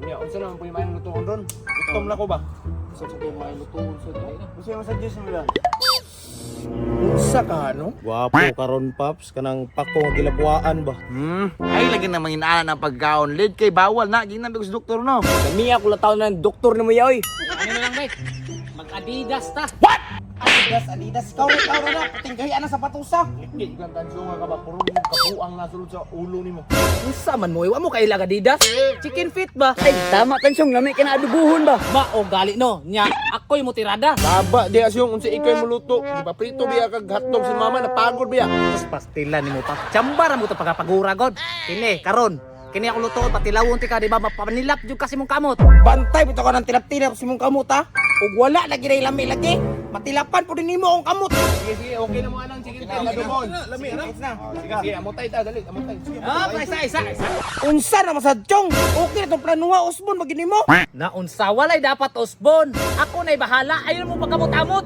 Ya, unsa naman po yung maayong lutuon ron? Itom na ko ba? Sa ko may lutuon sa dai. Unsa yung suggest mo lang? Unsa ka no? Gwapo karon Paps kanang pako nga gilabuan ba? Ay lagi na manginana ng pagkaon. Lead kay bawal na ginamit ko sa doktor no. Kami ako lang taon ng doktor ni mo yaoy. Ano na lang, bay? Mag-Adidas ta. Adidas. Ikaw na. Puting gahian na sa patusa. Hindi ka tansyo nga ka ba? Puro yung kabuang nasulod sa ulo ni mo. Unsa man mo? Wa mo kailang Adidas? Chicken fit ba? Ay, tama tansyong lami ka na adubuhon ba? Ba o gali no. Nya ako'y mo tirada. Baba di asyong unsa ikay mo luto. Di ba prito biya kag hotdog si mama napagod biya. Tapos pastila ni mo pa. Tsambar mo to pagapagura god. Kini karon. Kini ako luto patilawon ti ka di ba mapanilap jud kasi mong kamot. Bantay bitaw ka ng tilap-tilap si mong kamot ha. Ug wala lagi na lami lagi. Matilapan po din nimo ang kamot. Sige, okay na mo anang chicken feet na dumon. Lami na. Sige, amotay ta dali, amotay. Ah, isa. Unsa na masadyong? Okay na tong planuha Osbon magini mo. Naunsa walay dapat usbon. Ako na'y bahala. Ayaw mo pagkamot-amot.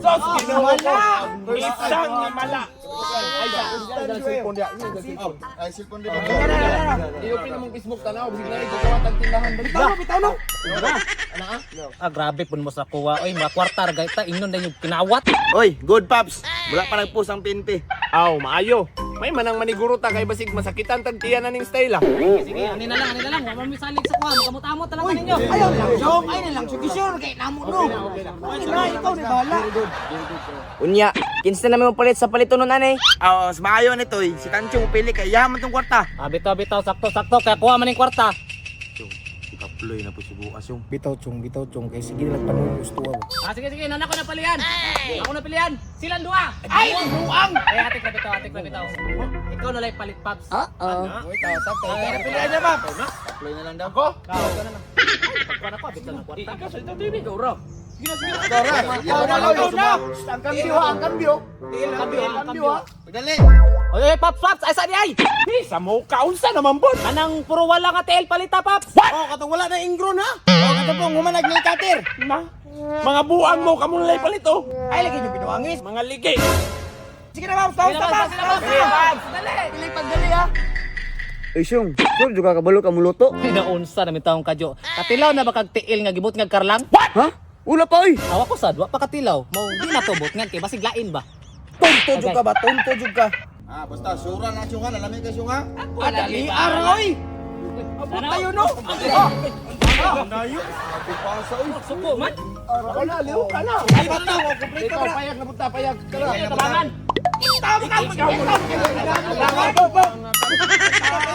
Isang mala. Ay, dal cellphone dia. Ay silpon di Iyo pinamong Facebook tanaw, bisig na ito tawag tindahan dali. Bitaw no. Ah, grabe pun mo sa kuwa. Oy, mga kwarta gay ta ingnon din yung kinawat. Oy, good Paps. Wala pa nagpost ang PNP. Aw, maayo. May manang maniguro ta kay basig masakitan tag tiyan na ning style ah. Sige, ani na lang. Wa man misalig sa kuwa. Magamot-amot na lang kaninyo. Ayaw lang, Jong. Ay na lang, sure kay namo no. Okay na, ikaw ni bahala. Unya, kinsa na mo palit sa palito nun anay? Mas maayo nito eh. Si Tancho pili kay yaman tong kwarta. Ah, bitaw sakto kaya kuha man ning kwarta. Kaploy na po si bukas yung bitaw chong kay sige lang panulos tuwa ba. Ah, sige, nana ko na pilihan. Ako na pilihan. Silang dua. Ay, buang. Ay, atik na bitaw. Ikaw na lang palit, Paps. Pilihan niya, Paps. Kaploy na lang daw. Ako? Ikaw ka na lang. Pagkuha na ko, bitaw ng kwarta. Ikaw sa ito TV ko, bro. Ang kambyo. Pagdali. Oy, Paps, ay saan ay? Sa mo kaunsa naman bon. Anang puro wala ka TL palita, Paps. Oh, katong wala na ingron ha. Oh, katong pong humanag ni Kater. Na. Mga buang mo kamong lay palito. Ay, lagi niyo pinuangis. Mga ligi. Sige na, Paps. Paps. Dali, pagdali ha. Uy siyong, sure juga kabalo ka muluto. Naunsa na mitawong kadyo. Katilaw na ba kag tiil nga gibot nga karlang? Ha? Ula pa oy. Awa ko sad, wa pa katilaw. Mao di na to bot nga kay basig lain ba. Tonto jud ka ba? Tonto jud ka. Ah, basta sura na syunga, lalamig ka syunga. Adali aroy. Abot tayo no. Suko man. Ako na, liw ka na. Ay, bata mo, kompleto Ikaw, na. payag na punta, payag ka na. Tabangan.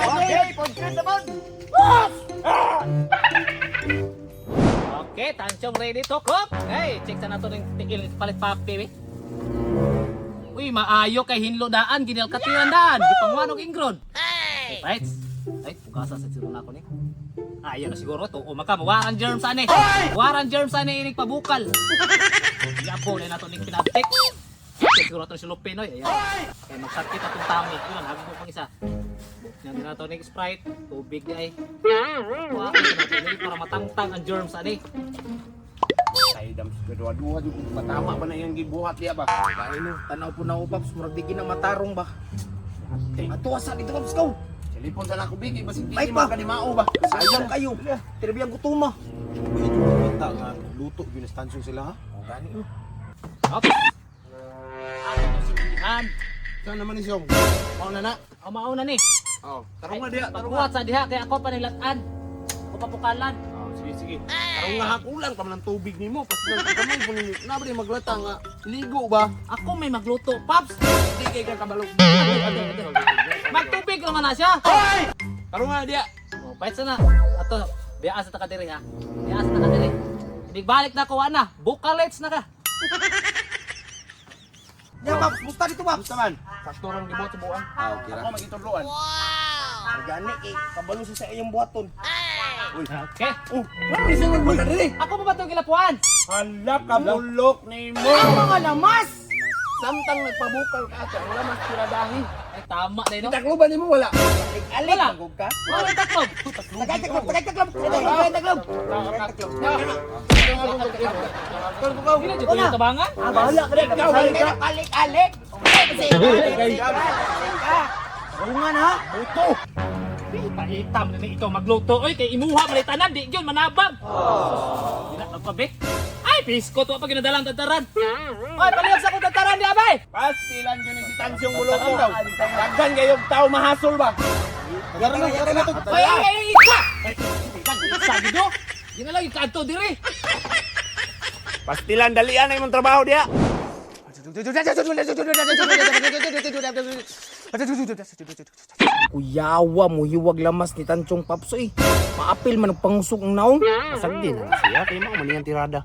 Okay, pagkat naman. Okay, tansyong ready to cook. Hey, check sa nato ning tiil palit papi. Uy, maayo kay hinlo daan ginil katiwan daan. Gipangwanog ingron. Hey, right. Ay, pugasa sa siro nako ni. Ayo na siguro to. O maka waran germs ani. Waran germs ani inig pabukal. Yapo na nato ning pinatik. Siguro to si Lupinoy. Ayan. Kaya magsakit atong tami. Yun, hago mo pang isa. Yan na to ning Sprite. Tubig di ay. Wa para matangtang ang germs ani. Ay, dam, kedua-dua juga matama ba na yung gibuhat dia ba? Dahil no, tanaw po na Paps, murag di matarong ba? Ato asa dito Paps ko. Telepon sa nako bigi, basig Ay, bigi pa. man kanimao ba? Sayang kayo. Tirabiyang gutuma. Medyo kumita nga luto ginastansyon sila ha. Gani no. Okay. Ako to sibihan. Saan naman ni Siyong? Mao na na. O mauna ni. Oh, tarong nga dia, tarong Pagbuhat sa diha kay ako panilatan. Ako papukalan. Oh, sige. Tarong nga hakulan pa man ang tubig nimo. Pas nang kamay po nimo. Na ba di maglata nga ligo ba? Ako may magluto, Paps. Di kay ka kabalo. Magtubig naman na siya. Tarong nga dia. O, pahit na. Ato, biya sa takadiri ha. Biya sa takadiri. Hindi balik na ko ana. Bukalets na ka. Ya Paps, musta dito Paps? Basta man. Sakto rang gibot sa buwan. Ah, okay ra. Ako magitudloan. Gani kabalo sa iyong buhaton. Okay. Ano isa nang wala diri? Ako pa ba itong kilapuan? Hala ka bulok nimo. Ang mga lamas. Samtang nagpabukal ka ate, wala mas tiradahi. Ay, tama na no. Takloban nimo wala. Alik Wala. magog ka. Wala taklob. Tagay taklop. Hindi na dito yung tabangan. Bahala ka rin. Alik. Rungan ha. Buto. Pahitam na ikaw magluto. Oy, kay imuha malitanan. Di yun, manabang. Hindi na pa, be. Ay, pisko to pa ginadalang tataran. Oy, palihog sa akong tataran di, abay. Pastilan yun si Tansyong Buluto daw. Daghan kayong tao mahasol ba? Yara na to. Ay, isa! Ay, sabi do. Di na lang yung kanto, diri. Pastilan, dalian na yung trabaho diya. Kuyawa mo hiwag lamas ni Tanchong Paps eh. Maapil man ang pangusok ng naong. Masagdi na siya, kaya mo maniyang tirada.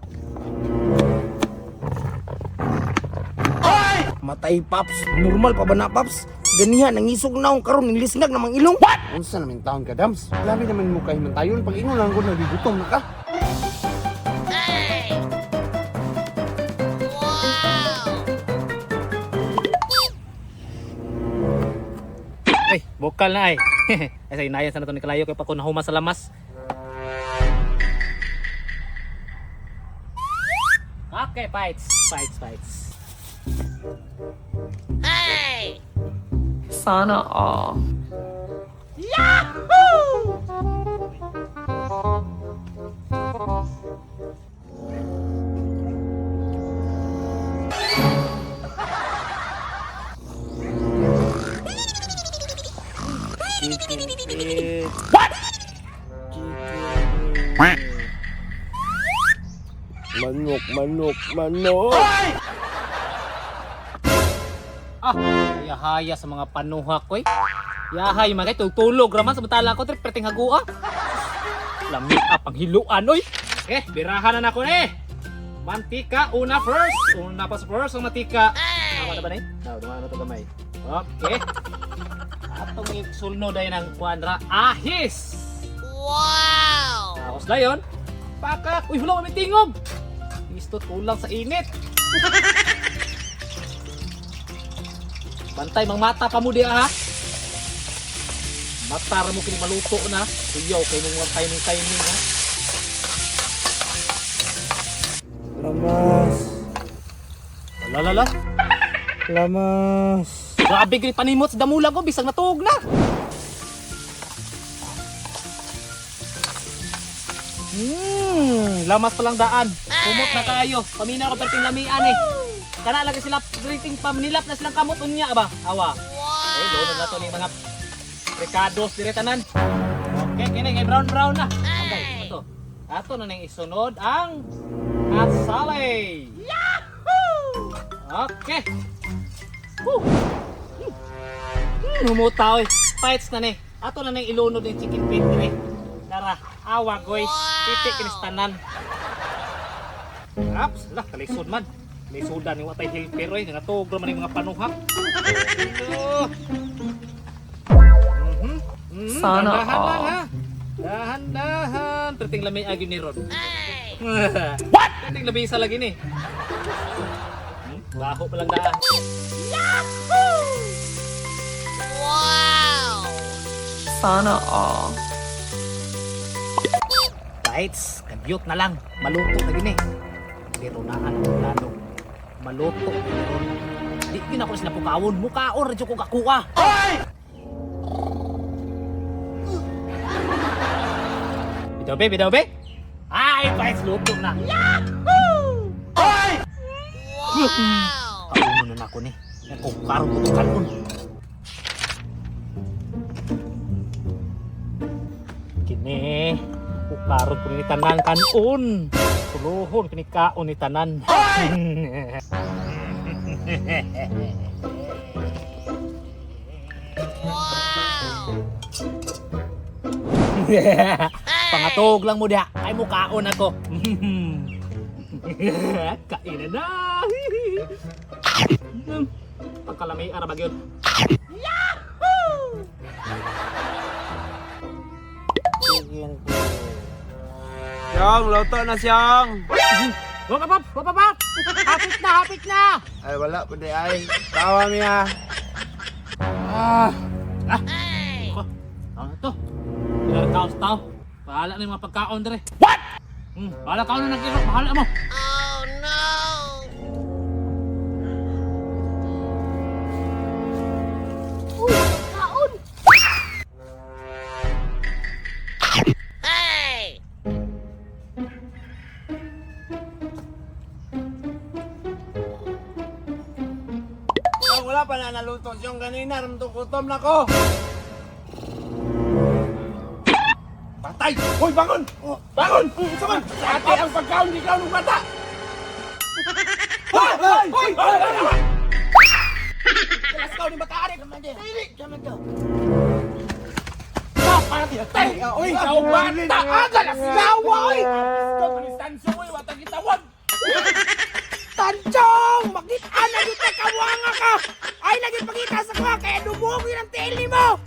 Matay Paps, normal pa ba na Paps? Ganihan ang isog naong karon ng lisngag namang ilong. What? Unsa namin taon ka, Dams? Labi naman mo kayo mantayon. Pag ino lang ko nagigutom na ka. Ay, bokal na ay. Ay, sa inayan sa nato ni Kalayo kay pa ko nahuma sa lamas. Okay, fights. Sana all. Manok. Ah, haya sa mga panuhak ko eh. Yahay mga kay tulog raman samantala ko trip perting hagua. Lami pang hiluan oy. Birahan na nako ni. Mantika una first. Una pa first ang mantika. Tama na ba ni? Dumaan na to gamay. Okay. Atong sulno dayon ang kuadra ahis. Wow! Tapos dayon, paka, uy hulo kami tingog. Istot kulang sa init. Bantay mang mata pa mo diya ha. Matar mo kini maluto na. Kuyaw kay mong timing ha. Lamas. Lalala. Lamas. Grabe gini panimot sa damulag ko bisag natuog na. Lamas pa lang daan. Kumot na kayo. Paminaw ko perting lamian eh. Kana lagi sila rating paminilap na silang kamot unya ba? Awa. Eh, doon na to ni mga recados diretanan. Okay, kini kay brown na. Okay, ito. Ato na nang isunod ang asale. Yahoo! Okay. Woo! Numutaw eh. Fights na ni. Ato na nang ilunod yung chicken feet ni. Tara, awa guys. Titik kinis tanan. Aps, lah kalisod man. Lisudan ni watay helper eh. Natugro man yung mga panuhak. Sana dahan all. lang ha. Dahan-dahan. Perting lamay agi ni Ron. What? Perting lamay isa lagi ni. Baho pa lang daan. Sana all. Bites, kagyot na lang. Maluto na gini. Pero naan ang plano. Maluto na gini. Di yun ako sila pukaon. Mukaon, radyo ko kakuha. Bitaw be. Ay, bites, luto na. Yahoo! Ay! Wow! Kauno na ako ni. Nagkukarong ko itong kanon. Kini. Kukarot ko ni tanan kanon. Tuluhon kini kaon ni tanan. Pangatog lang mo dia. Ay mo kaon ako. Kainan na. Pagkalamay ara bagyon. Yahoo! Siyang, loto na siyang. Wag pa. Hapit na. Ay, wala pa di ay. Tawa miya. To. Ilang tao. Bahala na yung mga pagkaon dere. What? Bahala ka na nag-irok. Bahala mo. Oh no! Uy, pagkaon! pa na naluto siyang kanina. Ramto gutom na ko. Patay! Hoy, bangon! Bangon! Saman! Sa ate ang pagkaon, di ka ng bata! Hoy! Hoy! Hoy! Hoy! Kelas kau ni bataan naman din. Dili, jaman ka. Uy, ikaw bata! Aga na sigawa, oy! Gusto ko ni Sanso, oy! Watang kitawag! Tanchong! Magkita na dito kawanga ka! Ay, naging pagkita sa kuha kaya dubog yun ang tili mo!